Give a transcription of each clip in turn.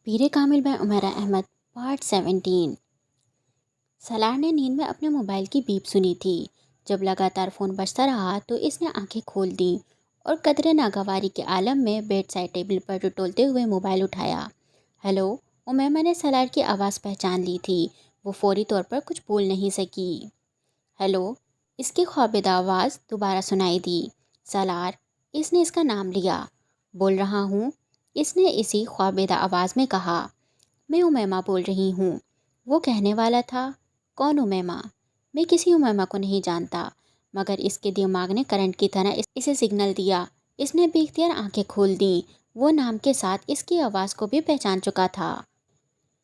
پیر کامل میں عمیرہ احمد پارٹ 17۔ سالار نے نیند میں اپنے موبائل کی بیپ سنی تھی۔ جب لگاتار فون بجتا رہا تو اس نے آنکھیں کھول دیں اور قدرے ناگواری کے عالم میں بیڈ سائڈ ٹیبل پر ٹٹولتے ہوئے موبائل اٹھایا۔ ہیلو، امیمہ نے سالار کی آواز پہچان لی تھی۔ وہ فوری طور پر کچھ بول نہیں سکی۔ ہیلو، اس کی خوابیدہ آواز دوبارہ سنائی دی۔ سالار، اس نے اس کا نام لیا۔ بول رہا ہوں، اس نے اسی خوابیدہ آواز میں کہا۔ میں امیمہ بول رہی ہوں، وہ کہنے والا تھا۔ کون امیمہ؟ میں کسی امیمہ کو نہیں جانتا، مگر اس کے دماغ نے کرنٹ کی طرح اسے سگنل دیا۔ اس نے بے اختیار آنکھیں کھول دیں۔ وہ نام کے ساتھ اس کی آواز کو بھی پہچان چکا تھا۔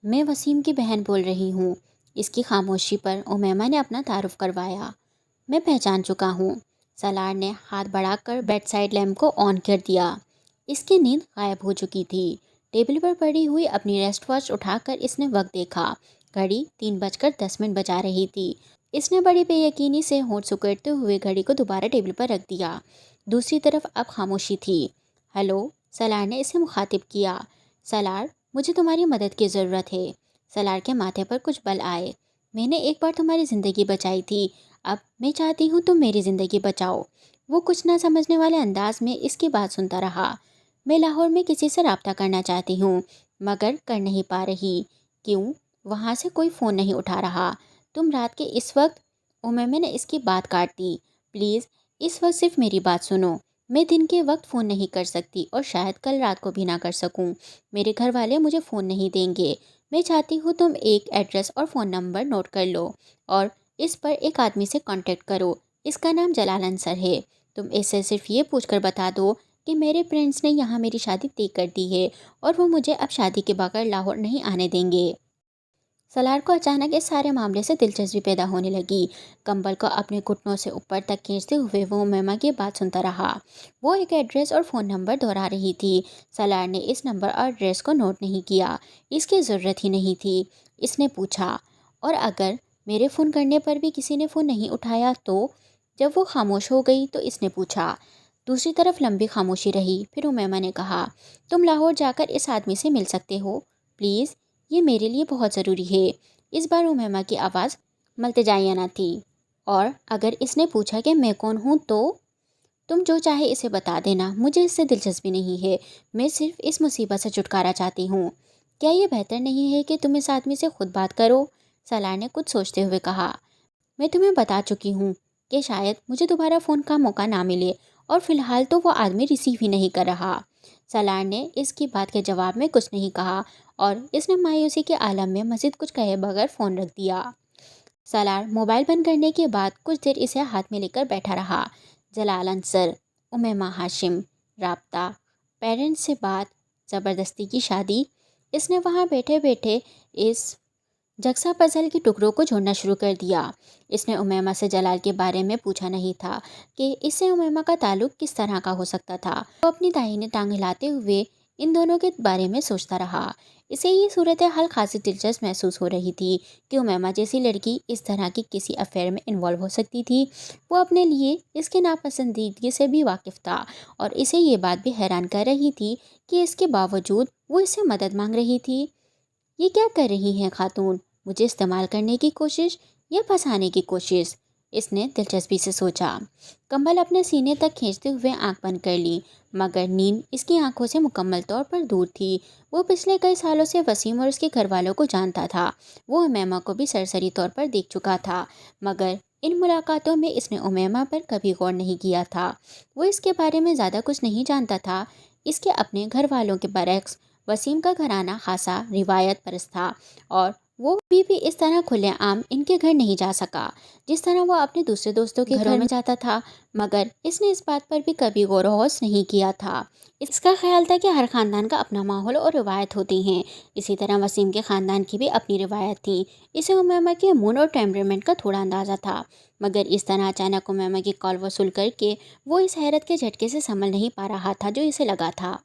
میں وسیم کی بہن بول رہی ہوں۔ اس کی خاموشی پر امیمہ نے اپنا تعارف کروایا۔ میں پہچان چکا ہوں۔ سالار نے ہاتھ بڑھا کر بیڈ سائڈ لیمپ کو آن کر دیا۔ اس کی نیند غائب ہو چکی تھی۔ ٹیبل پر پڑی ہوئی اپنی ریسٹ واچ اٹھا کر اس نے وقت دیکھا۔ گھڑی 3:10 بجا رہی تھی۔ اس نے بڑی بے یقینی سے ہونٹ سکیڑتے ہوئے گھڑی کو دوبارہ ٹیبل پر رکھ دیا۔ دوسری طرف اب خاموشی تھی۔ ہیلو، سالار نے اسے مخاطب کیا۔ سالار، مجھے تمہاری مدد کی ضرورت ہے۔ سالار کے ماتھے پر کچھ بل آئے۔ میں نے ایک بار تمہاری زندگی بچائی تھی، اب میں چاہتی ہوں تم میری زندگی بچاؤ۔ وہ کچھ نہ سمجھنے والے انداز میں اس کی بات سنتا رہا۔ میں لاہور میں کسی سے رابطہ کرنا چاہتی ہوں، مگر کر نہیں پا رہی۔ کیوں؟ وہاں سے کوئی فون نہیں اٹھا رہا۔ تم رات کے اس وقت؟ امیمہ نے اس کی بات کاٹ دی۔ پلیز، اس وقت صرف میری بات سنو۔ میں دن کے وقت فون نہیں کر سکتی اور شاید کل رات کو بھی نہ کر سکوں۔ میرے گھر والے مجھے فون نہیں دیں گے۔ میں چاہتی ہوں تم ایک ایڈریس اور فون نمبر نوٹ کر لو اور اس پر ایک آدمی سے کانٹیکٹ کرو۔ اس کا نام جلال انصر ہے۔ تم اس سے صرف یہ پوچھ کر بتا دو کہ میرے فرینڈس نے یہاں میری شادی طے کر دی ہے اور وہ مجھے اب شادی کے بغیر لاہور نہیں آنے دیں گے۔ سالار کو اچانک اس سارے معاملے سے دلچسپی پیدا ہونے لگی۔ کمبل کو اپنے گھٹنوں سے اوپر تک کھینچتے ہوئے وہ امیمہ کی بات سنتا رہا۔ وہ ایک ایڈریس اور فون نمبر دہرا رہی تھی۔ سالار نے اس نمبر اور ایڈریس کو نوٹ نہیں کیا۔ اس کی ضرورت ہی نہیں تھی۔ اس نے پوچھا، اور اگر میرے فون کرنے پر بھی کسی نے فون نہیں اٹھایا تو؟ جب وہ خاموش ہو گئی تو اس نے پوچھا۔ دوسری طرف لمبی خاموشی رہی۔ پھر امیمہ نے کہا، تم لاہور جا کر اس آدمی سے مل سکتے ہو پلیز؟ یہ میرے لیے بہت ضروری ہے۔ اس بار امیمہ کی آواز ملتجائیانہ تھی۔ اور اگر اس نے پوچھا کہ میں کون ہوں تو؟ تم جو چاہے اسے بتا دینا، مجھے اس سے دلچسپی نہیں ہے۔ میں صرف اس مصیبت سے چھٹکارا چاہتی ہوں۔ کیا یہ بہتر نہیں ہے کہ تم اس آدمی سے خود بات کرو؟ سالار نے کچھ سوچتے ہوئے کہا۔ میں تمہیں بتا چکی ہوں کہ شاید مجھے دوبارہ فون کا موقع نہ ملے، اور فی الحال تو وہ آدمی ریسیو ہی نہیں کر رہا۔ سالار نے اس کی بات کے جواب میں کچھ نہیں کہا اور اس نے مایوسی کے عالم میں مزید کچھ کہے بغیر فون رکھ دیا۔ سالار موبائل بند کرنے کے بعد کچھ دیر اسے ہاتھ میں لے کر بیٹھا رہا۔ جلال انصر، امیمہ ہاشم، رابطہ، پیرنٹس سے بات، زبردستی کی شادی۔ اس نے وہاں بیٹھے بیٹھے اس جگسا پزل کے ٹکڑوں کو جوڑنا شروع کر دیا۔ اس نے امیمہ سے جلال کے بارے میں پوچھا نہیں تھا کہ اس سے امیمہ کا تعلق کس طرح کا ہو سکتا تھا۔ وہ اپنی داہنی ٹانگ ہلاتے ہوئے ان دونوں کے بارے میں سوچتا رہا۔ اسے یہ صورتحال خاصی دلچسپ محسوس ہو رہی تھی کہ امیمہ جیسی لڑکی اس طرح کی کسی افیئر میں انوالو ہو سکتی تھی۔ وہ اپنے لیے اس کے ناپسندیدگی سے بھی واقف تھا اور اسے یہ بات بھی حیران کر رہی تھی کہ اس کے باوجود وہ اس سے مدد مانگ رہی تھی۔ یہ کیا کر رہی ہیں خاتون؟ مجھے استعمال کرنے کی کوشش یا پھنسانے کی کوشش؟ اس نے دلچسپی سے سوچا۔ کمبل اپنے سینے تک کھینچتے ہوئے آنکھ بند کر لی، مگر نیند اس کی آنکھوں سے مکمل طور پر دور تھی۔ وہ پچھلے کئی سالوں سے وسیم اور اس کے گھر والوں کو جانتا تھا۔ وہ امیمہ کو بھی سرسری طور پر دیکھ چکا تھا، مگر ان ملاقاتوں میں اس نے امیمہ پر کبھی غور نہیں کیا تھا۔ وہ اس کے بارے میں زیادہ کچھ نہیں جانتا تھا۔ اس کے اپنے گھر والوں کے برعکس وسیم کا گھرانہ خاصا روایت پرست تھا اور وہ بھی اس طرح کھلے عام ان کے گھر نہیں جا سکا جس طرح وہ اپنے دوسرے دوستوں کے گھروں میں جاتا تھا، مگر اس نے اس بات پر بھی کبھی غور و خوض نہیں کیا تھا۔ اس کا خیال تھا کہ ہر خاندان کا اپنا ماحول اور روایت ہوتی ہیں، اسی طرح وسیم کے خاندان کی بھی اپنی روایت تھی۔ اسے امیمہ کے موڈ اور ٹیمپرامنٹ کا تھوڑا اندازہ تھا، مگر اس طرح اچانک امیمہ کی کال وصول کر کے وہ اس حیرت کے جھٹکے سے سنبھل نہیں پا رہا تھا جو اسے لگا تھا۔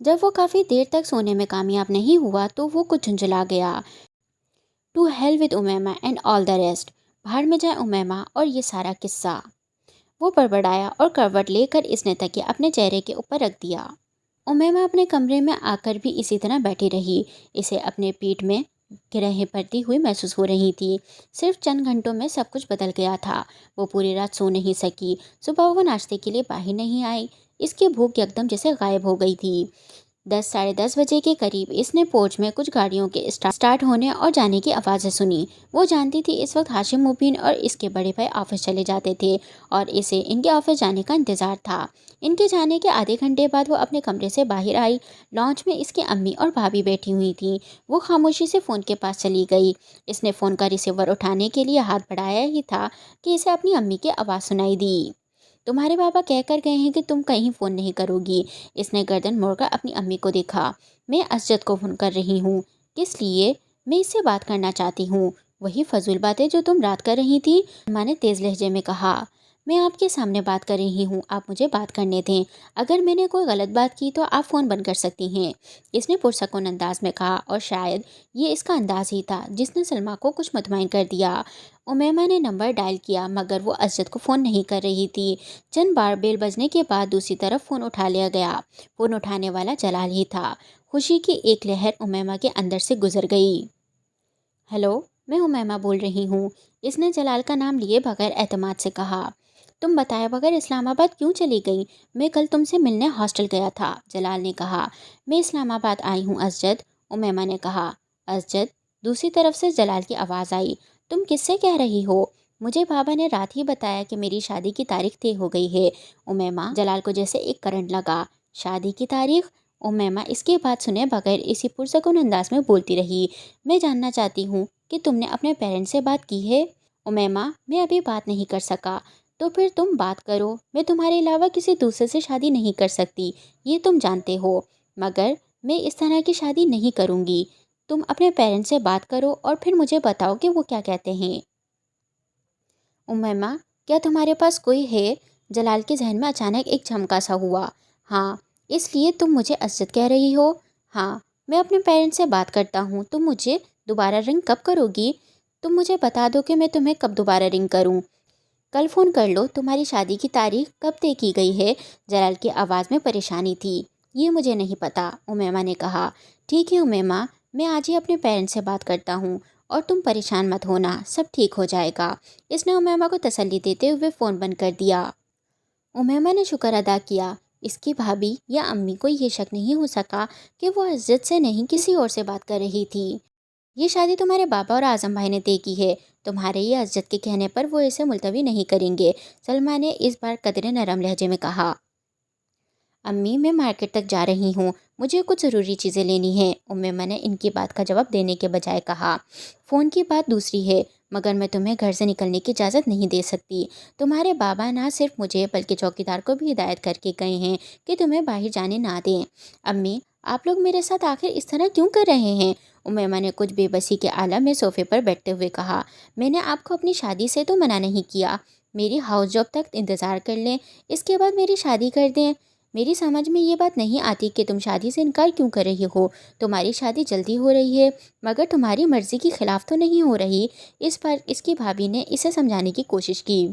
جب وہ کافی دیر تک سونے میں کامیاب نہیں ہوا تو وہ کچھ جھنجھلا گیا۔ To hell with Umaima and all the rest, بھاڑ میں جائے امیمہ اور یہ سارا قصہ، وہ بڑبڑایا اور کروٹ لے کر اس نے تکیہ اپنے چہرے کے اوپر رکھ دیا۔ उमैमा अपने कमरे में आकर भी इसी तरह बैठी रही। इसे अपने पीठ में गिरहें पड़ती हुई महसूस हो रही थी। सिर्फ चंद घंटों में सब कुछ बदल गया था। वो पूरी रात सो नहीं सकी। सुबह वो नाश्ते के लिए बाहर नहीं आई। इसकी भूख एकदम जैसे गायब हो गई थी। 10 साढ़े 10 बजे के करीब इसने पोर्च में कुछ गाड़ियों के स्टार्ट होने और जाने की आवाज़ें सुनी। वो जानती थी इस वक्त हाशिम मुबीन और इसके बड़े भाई ऑफिस चले जाते थे और इसे इनके ऑफिस जाने का इंतज़ार था। इनके जाने के आधे घंटे बाद वो अपने कमरे से बाहर आई। लॉन्च में इसकी अम्मी और भाभी बैठी हुई थी। वो खामोशी से फ़ोन के पास चली गई। इसने फ़ोन का रिसीवर उठाने के लिए हाथ बढ़ाया ही था कि इसे अपनी अम्मी की आवाज़ सुनाई दी। तुम्हारे पापा कह कर गए हैं कि तुम कहीं फ़ोन नहीं करोगी। इसने गर्दन मोड़कर अपनी अम्मी को देखा। मैं असजद को फ़ोन कर रही हूँ। किस लिए? मैं इससे बात करना चाहती हूँ। वही फजूल बातें जो तुम रात कर रही थी, माँ ने तेज़ लहजे में कहा। मैं आपके सामने बात कर रही हूँ, आप मुझे बात करने दें। अगर मैंने कोई गलत बात की तो आप फ़ोन बंद कर सकती हैं, इसने पुरसकून अंदाज में कहा। और शायद ये इसका अंदाज ही था जिसने सलमा को कुछ मुतमईन कर दिया। उमैमा ने नंबर डायल किया मगर वो असजद को फ़ोन नहीं कर रही थी। चंद बार बेल बजने के बाद दूसरी तरफ फ़ोन उठा लिया गया। फ़ोन उठाने वाला जलाल ही था। खुशी की एक लहर उमैमा के अंदर से गुजर गई। हेलो, मैं उमैमा बोल रही हूँ, इसने जलाल का नाम लिए बगैर एतमाद से कहा। तुम बताए बगैर इस्लामाबाद क्यों चली गई? मैं कल तुमसे मिलने हॉस्टल गया था, जलाल ने कहा। मैं इस्लामाबाद आई हूँ असजद, उमैमा ने कहा। असजद, दूसरी तरफ से जलाल की आवाज़ आई। तुम किससे कह रही हो? मुझे बाबा ने रात ही बताया कि मेरी शादी की तारीख तय हो गई है। उमैमा, जलाल को जैसे एक करंट लगा। शादी की तारीख? उमैमा इसकी बात सुने बगैर इसी पुरसकून अंदाज में बोलती रही। मैं जानना चाहती हूँ कि तुमने अपने पेरेंट्स से बात की है? उमैमा, मैं अभी बात नहीं कर सका। तो फिर तुम बात करो। मैं तुम्हारे अलावा किसी दूसरे से शादी नहीं कर सकती, ये तुम जानते हो। मगर मैं इस तरह की शादी नहीं करूँगी। तुम अपने पेरेंट्स से बात करो और फिर मुझे बताओ कि वो क्या कहते हैं। उमैमा, क्या तुम्हारे पास कोई है? जलाल के जहन में अचानक एक झमका सा हुआ। हाँ, इसलिए तुम मुझे असजद कह रही हो? हाँ, मैं अपने पेरेंट्स से बात करता हूँ। तुम मुझे दोबारा रिंग कब करोगी? तुम मुझे बता दो कि मैं तुम्हें कब दोबारा रिंग करूँ। कल फ़ोन कर लो। तुम्हारी शादी की तारीख कब तय की गई है? जलाल की आवाज़ में परेशानी थी। ये मुझे नहीं पता, उमैमा ने कहा। ठीक है उमैमा, मैं आज ही अपने पेरेंट्स से बात करता हूँ और तुम परेशान मत होना, सब ठीक हो जाएगा। इसने उमैमा को तसल्ली देते हुए फ़ोन बंद कर दिया। उमैमा ने शुक्र अदा किया। इसकी भाभी या अम्मी को ये शक नहीं हो सका कि वो इज्जत से नहीं किसी और से बात कर रही थी। ये शादी तुम्हारे बाबा और आज़म भाई ने तय की है। तुम्हारे ये इज्जत के कहने पर वो इसे मुलतवी नहीं करेंगे, सलमा ने इस बार कदरे नरम लहजे में कहा। अम्मी, मैं मार्केट तक जा रही हूँ, मुझे कुछ ज़रूरी चीज़ें लेनी हैं, उम्मीमा ने इनकी बात का जवाब देने के बजाय कहा। फ़ोन की बात दूसरी है, मगर मैं तुम्हें घर से निकलने की इजाज़त नहीं दे सकती। तुम्हारे बाबा ना सिर्फ मुझे बल्कि चौकीदार को भी हिदायत करके गए हैं कि तुम्हें बाहर जाने ना दें। अम्मी, आप लोग मेरे साथ आखिर इस तरह क्यों कर रहे हैं? उम्मीमा ने कुछ बेबसी के आलम में सोफ़े पर बैठते हुए कहा। मैंने आपको अपनी शादी से तो मना नहीं किया। मेरी हाउस जॉब तक इंतज़ार कर लें, इसके बाद मेरी शादी कर दें। मेरी समझ में ये बात नहीं आती कि तुम शादी से इनकार क्यों कर रही हो। तुम्हारी शादी जल्दी हो रही है, मगर तुम्हारी मर्ज़ी के ख़िलाफ़ तो नहीं हो रही। इस पर इसकी भाभी ने इसे समझाने की कोशिश की।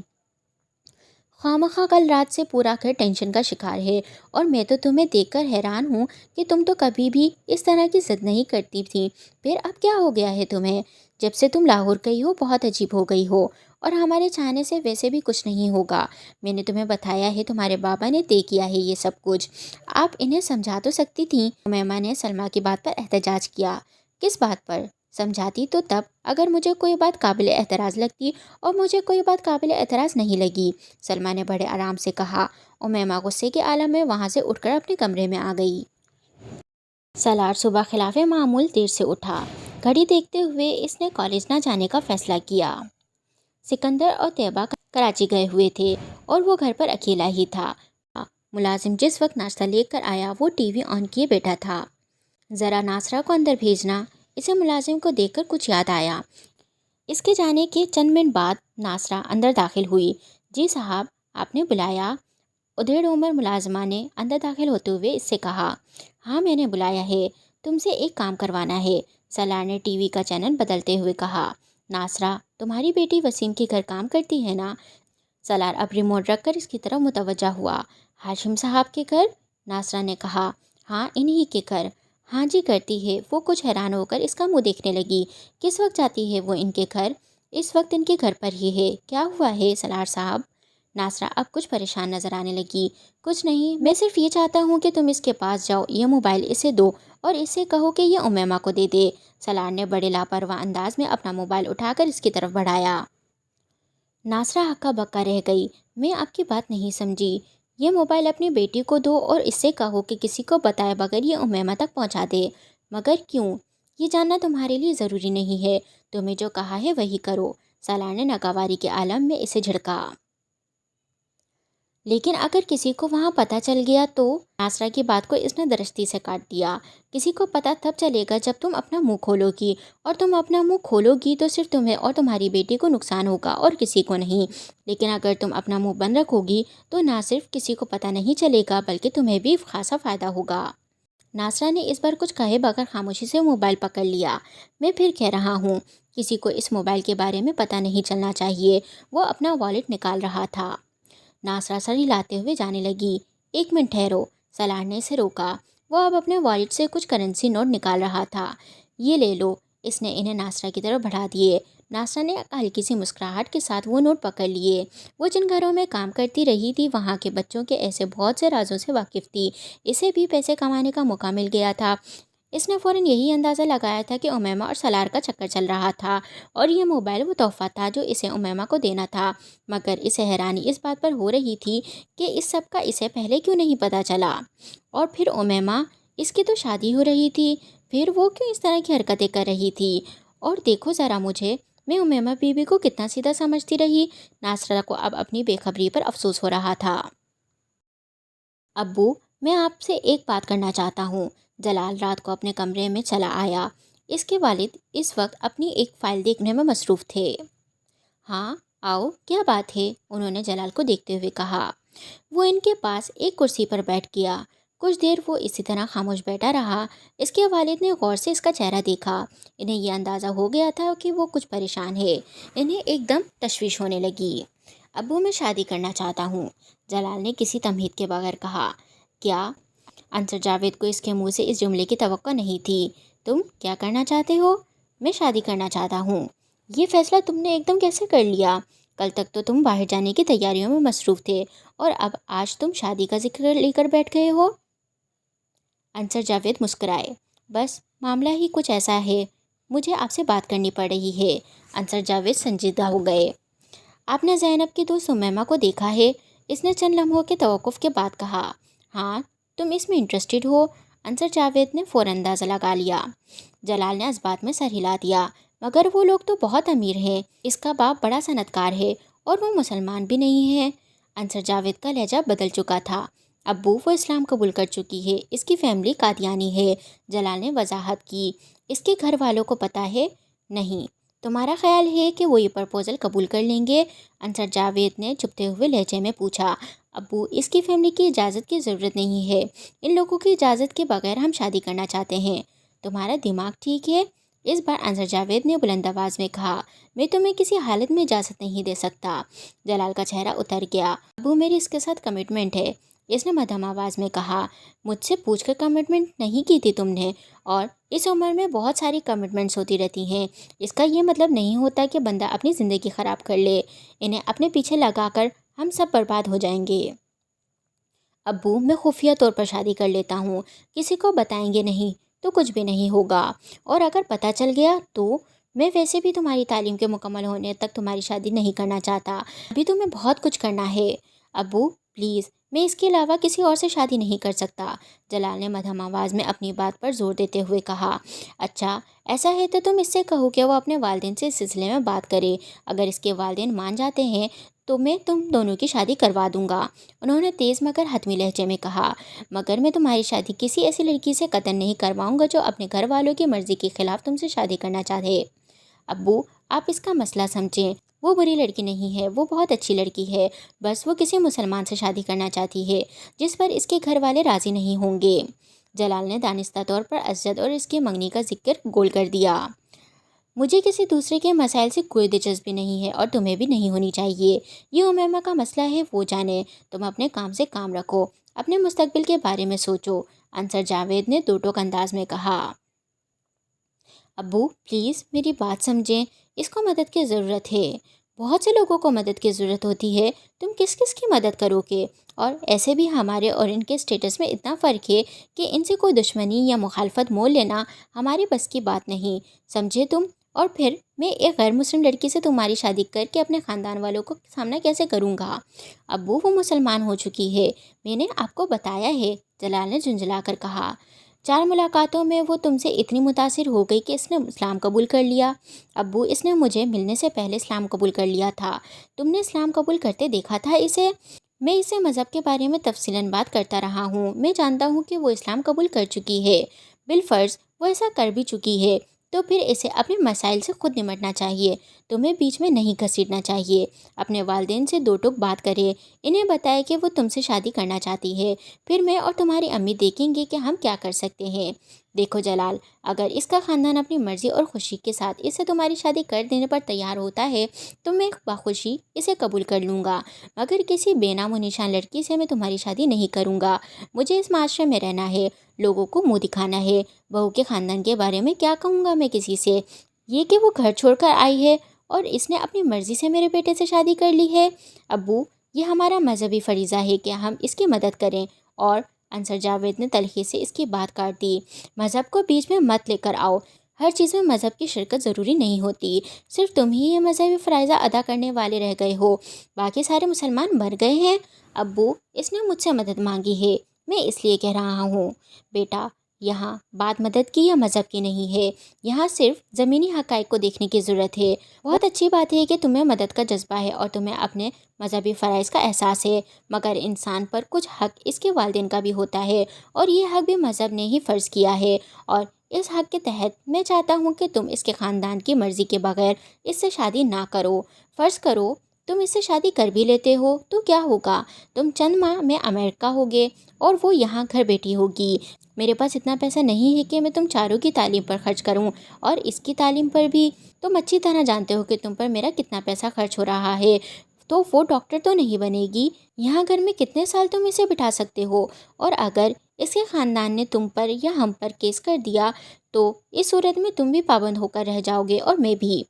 खामखा कल रात से पूरा घर टेंशन का शिकार है और मैं तो तुम्हें देखकर हैरान हूँ कि तुम तो कभी भी इस तरह की ज़िद नहीं करती थी। फिर अब क्या हो गया है तुम्हें? जब से तुम लाहौर गई हो बहुत अजीब हो गई हो और हमारे चाहने से वैसे भी कुछ नहीं होगा। मैंने तुम्हें बताया है, तुम्हारे बाबा ने तय किया है ये सब कुछ। आप इन्हें समझा तो सकती थी। उमैमा ने सलमा की बात पर एहतजाज किया। किस बात पर? समझाती तो तब अगर मुझे कोई बात काबिल एतराज़ लगती, और मुझे कोई बात काबिल एतराज़ नहीं लगी, सलमा ने बड़े आराम से कहा। उमैमा गुस्से के आलम में वहाँ से उठकर अपने कमरे में आ गई। सलार सुबह खिलाफ मामूल देर से उठा। घड़ी देखते हुए इसने कॉलेज ना जाने का फ़ैसला किया। सिकंदर और तैयबा कराची गए हुए थे और वो घर पर अकेला ही था। मुलाजिम जिस वक्त नाश्ता लेकर आया वो टीवी ऑन किए बैठा था। ज़रा नासरा को अंदर भेजना, इसे मुलाजिम को देखकर कुछ याद आया। इसके जाने के चंद मिनट बाद नासरा अंदर दाखिल हुई। जी साहब, आपने बुलाया? उधेड़ उमर मुलाजमा ने अंदर दाखिल होते हुए इससे कहा। हाँ, मैंने बुलाया है, तुमसे एक काम करवाना है, सलार ने टीवी का चैनल बदलते हुए कहा। नासरा, तुम्हारी बेटी वसीम के घर काम करती है ना? सलार अब रिमोट रखकर इसकी तरफ मुतवज्जा हुआ। हाशिम साहब के घर? नासरा ने कहा। हाँ, इन्हीं के घर। हाँ जी करती है वो, कुछ हैरान होकर इसका मुंह देखने लगी। किस वक्त जाती है वो इनके घर? इस वक्त इनके घर पर ही है। क्या हुआ है सलार साहब? नासरा अब कुछ परेशान नजर आने लगी। कुछ नहीं, मैं सिर्फ ये चाहता हूँ कि तुम इसके पास जाओ, ये मोबाइल इसे दो और इससे कहो कि ये उमैमा को दे दे। सलार ने बड़े लापरवाह अंदाज में अपना मोबाइल उठाकर इसकी तरफ बढ़ाया। नासरा हक्का बक्का रह गई। मैं आपकी बात नहीं समझी। ये मोबाइल अपनी बेटी को दो और इससे कहो कि किसी को बताए बगैर ये उमैमा तक पहुंचा दे। मगर क्यों? ये जानना तुम्हारे लिए ज़रूरी नहीं है। तुम्हें जो कहा है वही करो। सालार ने नागवारी के आलम में इसे झिड़का। लेकिन अगर किसी को वहाँ पता चल गया तो? नासरा की बात को इसने दरस्ती से काट दिया। किसी को पता तब चलेगा जब तुम अपना मुंह खोलोगी, और तुम अपना मुंह खोलोगी तो सिर्फ तुम्हें और तुम्हारी बेटी को नुकसान होगा और किसी को नहीं। लेकिन अगर तुम अपना मुंह बंद रखोगी तो ना सिर्फ किसी को पता नहीं चलेगा बल्कि तुम्हें भी खासा फ़ायदा होगा। नासरा ने इस बार कुछ कहे बगैर खामोशी से मोबाइल पकड़ लिया। मैं फिर कह रहा हूँ, किसी को इस मोबाइल के बारे में पता नहीं चलना चाहिए। वो अपना वॉलेट निकाल रहा था। नासरा सर हिलाते हुए जाने लगी। एक मिनट ठहरो, सलार ने इसे रोका। वो अब अपने वॉलेट से कुछ करेंसी नोट निकाल रहा था। ये ले लो। इसने इन्हें नासरा की तरफ बढ़ा दिए। नासरा ने हल्की सी मुस्कुराहट के साथ वो नोट पकड़ लिए। वो जिन घरों में काम करती रही थी वहाँ के बच्चों के ऐसे बहुत से राजों से वाकिफ़ थी। इसे भी पैसे कमाने का मौका मिल गया था। इसने फ़ौरन यही अंदाज़ा लगाया था कि उमैमा और सलार का चक्कर चल रहा था और ये मोबाइल वो तोहफ़ा था जो इसे उमैमा को देना था। मगर इसे हैरानी इस बात पर हो रही थी कि इस सब का इसे पहले क्यों नहीं पता चला। और फिर उमैमा, इसकी तो शादी हो रही थी, फिर वो क्यों इस तरह की हरकतें कर रही थी? और देखो ज़रा मुझे, मैं उमैमा बीबी को कितना सीधा समझती रही। नासरा को अब अपनी बेखबरी पर अफसोस हो रहा था। अब्बू, मैं आपसे एक बात करना चाहता हूँ। जलाल रात को अपने कमरे में चला आया। इसके वालिद इस वक्त अपनी एक फ़ाइल देखने में मसरूफ़ थे। हाँ, आओ, क्या बात है? उन्होंने जलाल को देखते हुए कहा। वो इनके पास एक कुर्सी पर बैठ गया। कुछ देर वो इसी तरह खामोश बैठा रहा। इसके वालिद ने गौर से इसका चेहरा देखा। इन्हें यह अंदाज़ा हो गया था कि वो कुछ परेशान है। इन्हें एकदम तशवीश होने लगी। अब्बू, मैं शादी करना चाहता हूँ, जलाल ने किसी तमहीद के बगैर कहा। क्या? अंसर जावेद को इसके मुंह से इस जुमले की तवक्को नहीं थी। तुम क्या करना चाहते हो? मैं शादी करना चाहता हूँ। ये फैसला तुमने एकदम कैसे कर लिया? कल तक तो तुम बाहर जाने की तैयारियों में मसरूफ़ थे और अब आज तुम शादी का जिक्र लेकर बैठ गए हो। अंसर जावेद मुस्कुराए। बस मामला ही कुछ ऐसा है, मुझे आपसे बात करनी पड़ रही है। अंसर जावेद संजीदा हो गए। आपने ज़ैनब की दोस्त उमैमा को देखा है? इसने चंद लम्हों के तवक़्क़ुफ़ के बाद कहा। हाँ, तुम इसमें इंटरेस्टेड हो? अंसर जावेद ने फ़ौरन अंदाज़ा लगा लिया। जलाल ने इस बात में सर हिला दिया। मगर वो लोग तो बहुत अमीर हैं। इसका बाप बड़ा सनतकार है और वो मुसलमान भी नहीं है। अंसर जावेद का लहजा बदल चुका था। अब्बू, वो इस्लाम कबूल कर चुकी है। इसकी फैमिली कादियानी है। जलाल ने वजाहत की। इसके घर वालों को पता है? नहीं। तुम्हारा ख्याल है कि वो ये प्रपोज़ल कबूल कर लेंगे? अंसर जावेद ने चुपते हुए लहजे में पूछा। अब्बू, इसकी फैमिली की इजाज़त की ज़रूरत नहीं है। इन लोगों की इजाज़त के बगैर हम शादी करना चाहते हैं। तुम्हारा दिमाग ठीक है? इस बार अंसर जावेद ने बुलंद आवाज़ में कहा। मैं तुम्हें किसी हालत में इजाज़त नहीं दे सकता। जलाल का चेहरा उतर गया। अब्बू, मेरी इसके साथ कमिटमेंट है, इसने मध्यम आवाज़ में कहा। मुझसे पूछकर कमिटमेंट नहीं की थी तुमने? और इस उम्र में बहुत सारी कमिटमेंट्स होती रहती हैं। इसका ये मतलब नहीं होता कि बंदा अपनी ज़िंदगी ख़राब कर ले। इन्हें अपने पीछे लगाकर हम सब बर्बाद हो जाएंगे। अब्बू, मैं खुफिया तौर पर शादी कर लेता हूँ। किसी को बताएंगे नहीं तो कुछ भी नहीं होगा। और अगर पता चल गया तो? मैं वैसे भी तुम्हारी तालीम के मुकम्मल होने तक तुम्हारी शादी नहीं करना चाहता। अभी तुम्हें बहुत कुछ करना है। अब्बू प्लीज़, मैं इसके अलावा किसी और से शादी नहीं कर सकता। जलाल ने मध्यम आवाज़ में अपनी बात पर जोर देते हुए कहा। अच्छा, ऐसा है तो तुम इससे कहो कि वो अपने वालिदैन से इस सिलसिले में बात करे। अगर इसके वालिदैन मान जाते हैं तो मैं तुम दोनों की शादी करवा दूंगा। उन्होंने तेज़ मगर हतमी लहजे में कहा। मगर मैं तुम्हारी शादी किसी ऐसी लड़की से कतई नहीं करवाऊंगा जो अपने घर वालों की मर्ज़ी के ख़िलाफ़ तुमसे शादी करना चाहे। अब्बू, आप इसका मसला समझें। वो बुरी लड़की नहीं है, वो बहुत अच्छी लड़की है। बस वो किसी मुसलमान से शादी करना चाहती है जिस पर इसके घर वाले राज़ी नहीं होंगे। जलाल ने दानिस्ता तौर पर असजद और इसकी मंगनी का जिक्र गोल कर दिया। मुझे किसी दूसरे के मसाइल से कोई दिलचस्पी नहीं है और तुम्हें भी नहीं होनी चाहिए। ये उमैमा का मसला है, वो जाने। तुम अपने काम से काम रखो, अपने मुस्तकबिल के बारे में सोचो। अंसर जावेद ने दो टोक अंदाज में कहा। अब्बू प्लीज़ मेरी बात समझें, इसको मदद की ज़रूरत है। बहुत से लोगों को मदद की ज़रूरत होती है, तुम किस किस की मदद करोगे? और ऐसे भी हमारे और इनके स्टेटस में इतना फ़र्क है कि इनसे कोई दुश्मनी या मुखालफत मोल लेना हमारे बस की बात नहीं, समझे तुम? और फिर मैं एक गैर मुस्लिम लड़की से तुम्हारी शादी करके अपने ख़ानदान वालों को सामना कैसे करूँगा? अब्बू वो मुसलमान हो चुकी है, मैंने आपको बताया है, जलाल ने झुंझला कर कहा। 4 मुलाकातों में वो तुमसे इतनी मुतासिर हो गई कि इसने इस्लाम कबूल कर लिया। अब्बू इसने मुझे मिलने से पहले इस्लाम कबूल कर लिया था। तुमने इस्लाम कबूल करते देखा था इसे? मैं इससे मज़हब के बारे में तफसीलन बात करता रहा हूँ। मैं जानता हूँ कि वो इस्लाम कबूल कर चुकी है। बिलफ़र्ज़ वो ऐसा कर भी चुकी है, तो फिर इसे अपने मसाइल से खुद निपटना चाहिए, तुम्हें बीच में नहीं घसीटना चाहिए। अपने वालिदैन से दो टूक बात करे, इन्हें बताए कि वो तुमसे शादी करना चाहती है, फिर मैं और तुम्हारी अम्मी देखेंगे कि हम क्या कर सकते हैं। देखो जलाल, अगर इसका ख़ानदान अपनी मर्ज़ी और खुशी के साथ इससे तुम्हारी शादी कर देने पर तैयार होता है तो मैं बाखुशी इसे कबूल कर लूँगा, मगर किसी बेनाम व निशान लड़की से मैं तुम्हारी शादी नहीं करूँगा। मुझे इस माशरे में रहना है, लोगों को मुँह दिखाना है। बहू के ख़ानदान के बारे में क्या कहूँगा मैं किसी से? ये कि वो घर छोड़कर आई है और इसने अपनी मर्ज़ी से मेरे बेटे से शादी कर ली है। अब्बू, ये हमारा मजहबी फ़रीज़ा है कि हम इसकी मदद करें। और अंसर जावेद ने तलख़ी से इसकी बात काट दी। मज़हब को बीच में मत लेकर आओ, हर चीज़ में मज़हब की शिरकत ज़रूरी नहीं होती। सिर्फ तुम ही ये मजहबी फ़राइज़ा अदा करने वाले रह गए हो, बाकी सारे मुसलमान मर गए हैं। अब्बू, इसने मुझसे मदद मांगी है, मैं इसलिए कह रहा हूँ। बेटा, यहाँ बात मदद की या मज़हब की नहीं है, यहाँ सिर्फ ज़मीनी हक़ाइक़ को देखने की ज़रूरत है। बहुत अच्छी बात है कि तुम्हें मदद का जज्बा है और तुम्हें अपने मजहबी फ़राइज़ का एहसास है, मगर इंसान पर कुछ हक़ इसके वालिदैन का भी होता है और ये हक़ भी मज़हब ने ही फ़र्ज़ किया है। और इस हक़ के तहत मैं चाहता हूँ कि तुम इसके ख़ानदान की मर्ज़ी के बगैर इससे शादी ना करो। फ़र्ज़ करो तुम इससे शादी कर भी लेते हो तो क्या होगा? तुम चंद माह में अमेरिका होगे और वो यहाँ घर बैठी होगी। मेरे पास इतना पैसा नहीं है कि मैं तुम चारों की तालीम पर खर्च करूं, और इसकी तालीम पर भी तुम अच्छी तरह जानते हो कि तुम पर मेरा कितना पैसा खर्च हो रहा है। तो वो डॉक्टर तो नहीं बनेगी। यहाँ घर में कितने साल तुम इसे बिठा सकते हो? और अगर इसके ख़ानदान ने तुम पर या हम पर केस कर दिया तो इस सूरत में तुम भी पाबंद होकर रह जाओगे और मैं भी।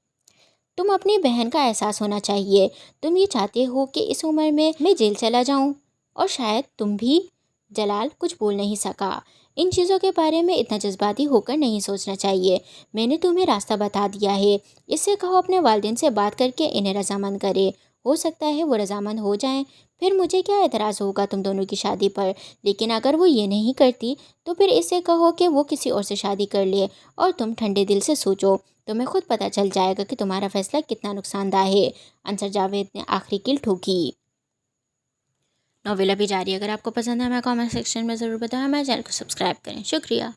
तुम अपनी बहन का एहसास होना चाहिए। तुम ये चाहते हो कि इस उम्र में मैं जेल चला जाऊं, और शायद तुम भी। जलाल कुछ बोल नहीं सका। इन चीज़ों के बारे में इतना जज्बाती होकर नहीं सोचना चाहिए। मैंने तुम्हें रास्ता बता दिया है, इससे कहो अपने वालिदैन से बात करके इन्हें रजामंद करे। हो सकता है वो रजामंद हो जाएं, फिर मुझे क्या एतराज़ होगा तुम दोनों की शादी पर। लेकिन अगर वो ये नहीं करती तो फिर इससे कहो कि वो किसी और से शादी कर ले, और तुम ठंडे दिल से सोचो, तुम्हें खुद पता चल जाएगा कि तुम्हारा फैसला कितना नुकसानदाह है। अंसर जावेद ने आखिरी कील ठोकी। नॉवेल अभी जारी है। अगर आपको पसंद है हमें कमेंट सेक्शन में ज़रूर बताएं, हमारे चैनल को सब्सक्राइब करें। शुक्रिया।